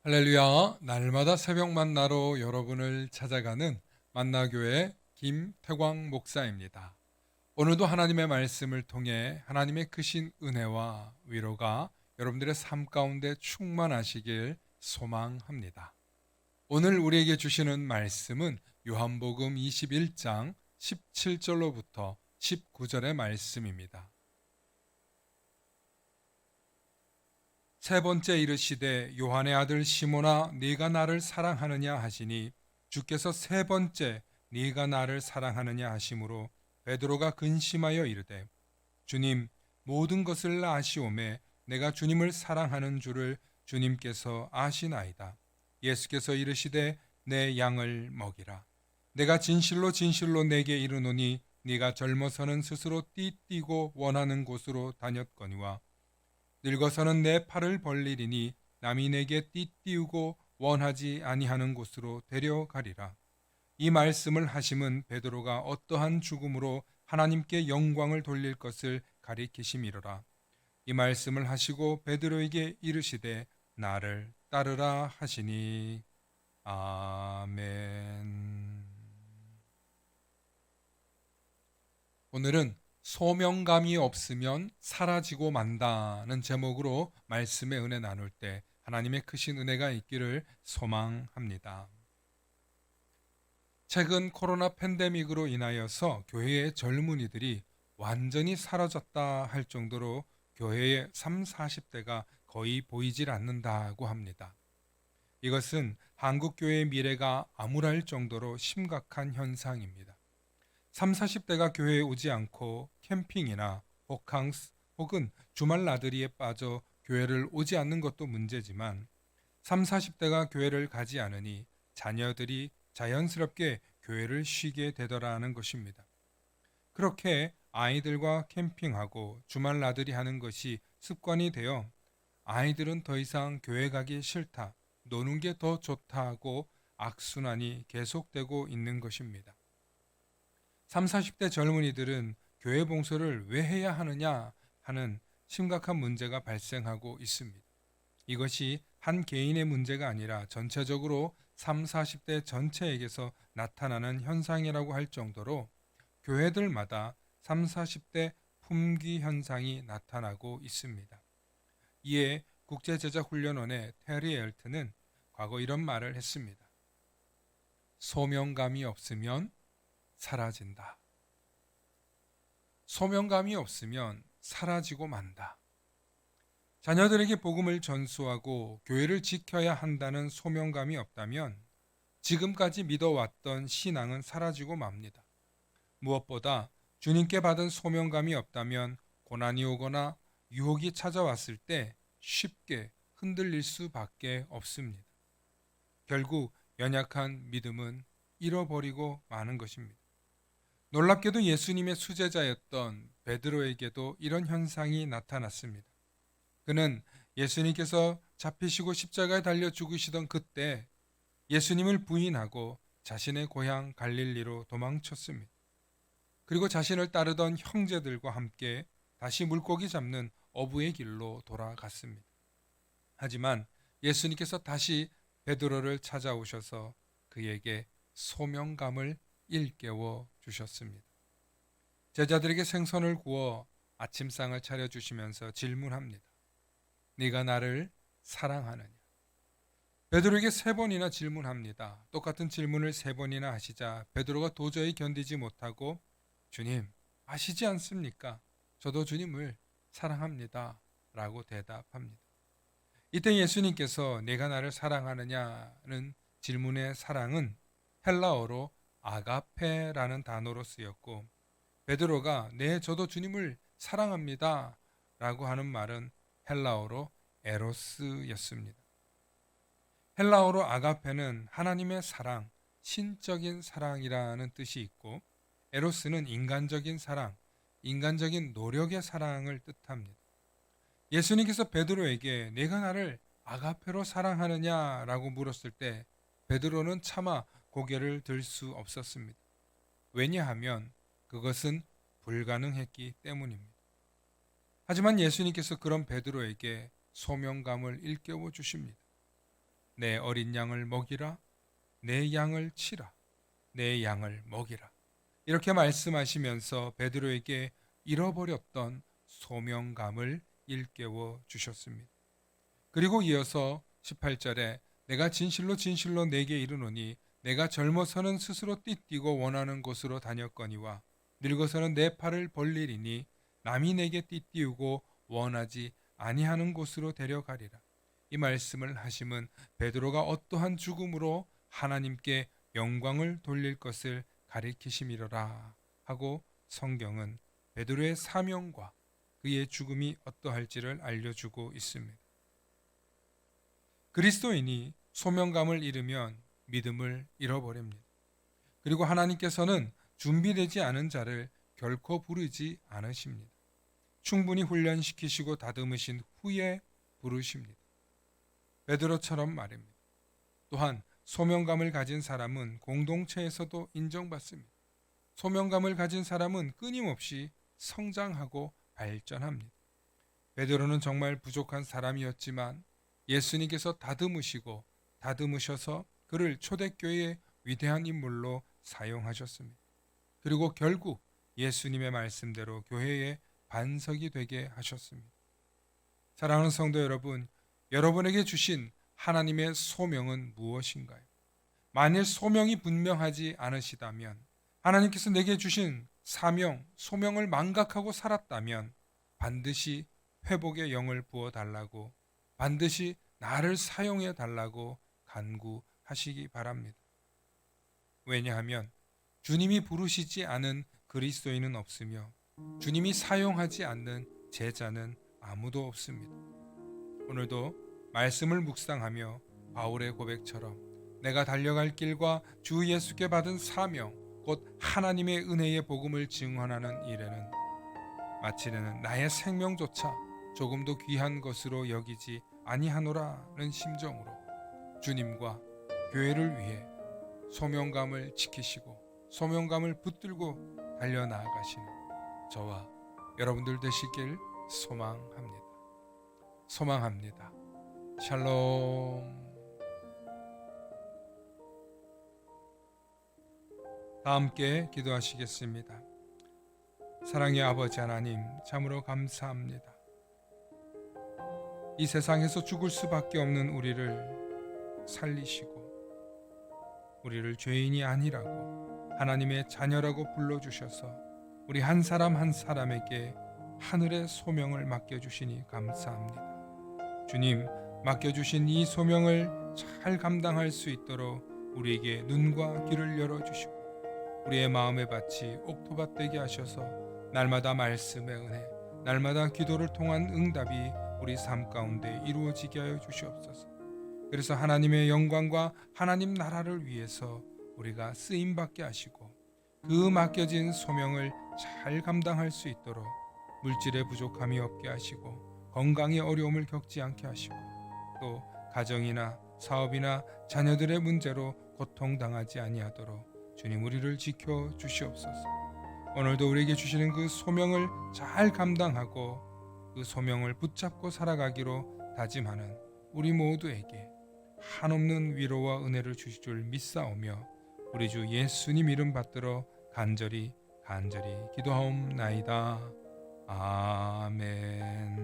할렐루야, 날마다 새벽 만나러 여러분을 찾아가는 만나교회 김태광 목사입니다. 오늘도 하나님의 말씀을 통해 하나님의 크신 은혜와 위로가 여러분들의 삶 가운데 충만하시길 소망합니다. 오늘 우리에게 주시는 말씀은 요한복음 21장 17절로부터 19절의 말씀입니다. 세 번째 이르시되 요한의 아들 시몬아 네가 나를 사랑하느냐 하시니 주께서 세 번째 네가 나를 사랑하느냐 하심으로 베드로가 근심하여 이르되 주님 모든 것을 아시오매 내가 주님을 사랑하는 줄을 주님께서 아시나이다. 예수께서 이르시되 내 양을 먹이라. 내가 진실로 진실로 내게 이르노니 네가 젊어서는 스스로 띠띠고 원하는 곳으로 다녔거니와 늙어서는 내 팔을 벌리리니 남이 내게 띠띠우고 원하지 아니하는 곳으로 데려가리라. 이 말씀을 하심은 베드로가 어떠한 죽음으로 하나님께 영광을 돌릴 것을 가리키심이로라. 이 말씀을 하시고 베드로에게 이르시되 나를 따르라 하시니 아멘. 오늘은 소명감이 없으면 사라지고 만다는 제목으로 말씀의 은혜 나눌 때 하나님의 크신 은혜가 있기를 소망합니다. 최근 코로나 팬데믹으로 인하여서 교회의 젊은이들이 완전히 사라졌다 할 정도로 교회의 3, 40대가 거의 보이질 않는다고 합니다. 이것은 한국 교회의 미래가 암울할 정도로 심각한 현상입니다. 3, 40대가 교회에 오지 않고 캠핑이나 호캉스 혹은 주말 나들이에 빠져 교회를 오지 않는 것도 문제지만 3, 40대가 교회를 가지 않으니 자녀들이 자연스럽게 교회를 쉬게 되더라는 것입니다. 그렇게 아이들과 캠핑하고 주말 나들이 하는 것이 습관이 되어 아이들은 더 이상 교회 가기 싫다, 노는 게 더 좋다 하고 악순환이 계속되고 있는 것입니다. 3, 40대 젊은이들은 교회 봉사를 왜 해야 하느냐 하는 심각한 문제가 발생하고 있습니다. 이것이 한 개인의 문제가 아니라 전체적으로 3, 40대 전체에게서 나타나는 현상이라고 할 정도로 교회들마다 3, 40대 품귀 현상이 나타나고 있습니다. 이에 국제제자훈련원의 테리 엘트는 과거 이런 말을 했습니다. 소명감이 없으면 사라진다. 소명감이 없으면 사라지고 만다. 자녀들에게 복음을 전수하고 교회를 지켜야 한다는 소명감이 없다면 지금까지 믿어왔던 신앙은 사라지고 맙니다. 무엇보다 주님께 받은 소명감이 없다면 고난이 오거나 유혹이 찾아왔을 때 쉽게 흔들릴 수밖에 없습니다. 결국 연약한 믿음은 잃어버리고 마는 것입니다. 놀랍게도 예수님의 수제자였던 베드로에게도 이런 현상이 나타났습니다. 그는 예수님께서 잡히시고 십자가에 달려 죽으시던 그때 예수님을 부인하고 자신의 고향 갈릴리로 도망쳤습니다. 그리고 자신을 따르던 형제들과 함께 다시 물고기 잡는 어부의 길로 돌아갔습니다. 하지만 예수님께서 다시 베드로를 찾아오셔서 그에게 소명감을 일깨워 주셨습니다. 제자들에게 생선을 구워 아침상을 차려주시면서 질문합니다. 네가 나를 사랑하느냐? 베드로에게 세 번이나 질문합니다. 똑같은 질문을 세 번이나 하시자 베드로가 도저히 견디지 못하고 주님, 아시지 않습니까? 저도 주님을 사랑합니다. 라고 대답합니다. 이때 예수님께서 내가 나를 사랑하느냐는 질문의 사랑은 헬라어로 아가페라는 단어로 쓰였고 베드로가 네 저도 주님을 사랑합니다 라고 하는 말은 헬라어로 에로스였습니다. 헬라어로 아가페는 하나님의 사랑, 신적인 사랑이라는 뜻이 있고 에로스는 인간적인 사랑, 인간적인 노력의 사랑을 뜻합니다. 예수님께서 베드로에게 내가 나를 아가페로 사랑하느냐라고 물었을 때 베드로는 차마 고개를 들 수 없었습니다. 왜냐하면 그것은 불가능했기 때문입니다. 하지만 예수님께서 그런 베드로에게 소명감을 일깨워 주십니다. 내 어린 양을 먹이라. 내 양을 치라. 내 양을 먹이라. 이렇게 말씀하시면서 베드로에게 잃어버렸던 소명감을 일깨워 주셨습니다. 그리고 이어서 18절에 내가 진실로 진실로 내게 이르노니 내가 젊어서는 스스로 띠뛰고 원하는 곳으로 다녔거니와 늙어서는 내 팔을 벌리리니 남이 내게 띠띠우고 원하지 아니하는 곳으로 데려가리라. 이 말씀을 하심은 베드로가 어떠한 죽음으로 하나님께 영광을 돌릴 것을 가리키심이로라 하고 성경은 베드로의 사명과 그의 죽음이 어떠할지를 알려주고 있습니다. 그리스도인이 소명감을 잃으면 믿음을 잃어버립니다. 그리고 하나님께서는 준비되지 않은 자를 결코 부르지 않으십니다. 충분히 훈련시키시고 다듬으신 후에 부르십니다. 베드로처럼 말입니다. 또한 소명감을 가진 사람은 공동체에서도 인정받습니다. 소명감을 가진 사람은 끊임없이 성장하고 발전합니다. 베드로는 정말 부족한 사람이었지만 예수님께서 다듬으시고 다듬으셔서 그를 초대교회의 위대한 인물로 사용하셨습니다. 그리고 결국 예수님의 말씀대로 교회의 반석이 되게 하셨습니다. 사랑하는 성도 여러분, 여러분에게 주신 하나님의 소명은 무엇인가요? 만일 소명이 분명하지 않으시다면, 하나님께서 내게 주신 사명, 소명을 망각하고 살았다면 반드시 회복의 영을 부어달라고, 반드시 나를 사용해 달라고 간구하시기 바랍니다. 왜냐하면 주님이 부르시지 않은 그리스도인은 없으며 주님이 사용하지 않는 제자는 아무도 없습니다. 오늘도 말씀을 묵상하며 바울의 고백처럼 내가 달려갈 길과 주 예수께 받은 사명, 곧 하나님의 은혜의 복음을 증언하는 일에는 마치려는 나의 생명조차 조금도 귀한 것으로 여기지 아니하노라는 심정으로 주님과 교회를 위해 소명감을 지키시고 소명감을 붙들고 달려나아가시는 저와 여러분들 되시길 소망합니다. 소망합니다. 샬롬. 다 함께 기도하시겠습니다. 사랑의 아버지 하나님, 참으로 감사합니다. 이 세상에서 죽을 수밖에 없는 우리를 살리시고 우리를 죄인이 아니라고 하나님의 자녀라고 불러주셔서 우리 한 사람 한 사람에게 하늘의 소명을 맡겨주시니 감사합니다. 주님, 맡겨주신 이 소명을 잘 감당할 수 있도록 우리에게 눈과 귀를 열어주시고 우리의 마음의 밭이 옥토밭 되게 하셔서 날마다 말씀의 은혜, 날마다 기도를 통한 응답이 우리 삶 가운데 이루어지게 하여 주시옵소서. 그래서 하나님의 영광과 하나님 나라를 위해서 우리가 쓰임받게 하시고 그 맡겨진 소명을 잘 감당할 수 있도록 물질의 부족함이 없게 하시고 건강의 어려움을 겪지 않게 하시고 또 가정이나 사업이나 자녀들의 문제로 고통당하지 아니하도록 주님 우리를 지켜 주시옵소서. 오늘도 우리에게 주시는 그 소명을 잘 감당하고 그 소명을 붙잡고 살아가기로 다짐하는 우리 모두에게 한없는 위로와 은혜를 주실 줄 믿사오며 우리 주 예수님 이름 받들어 간절히 기도하옵나이다. 아멘.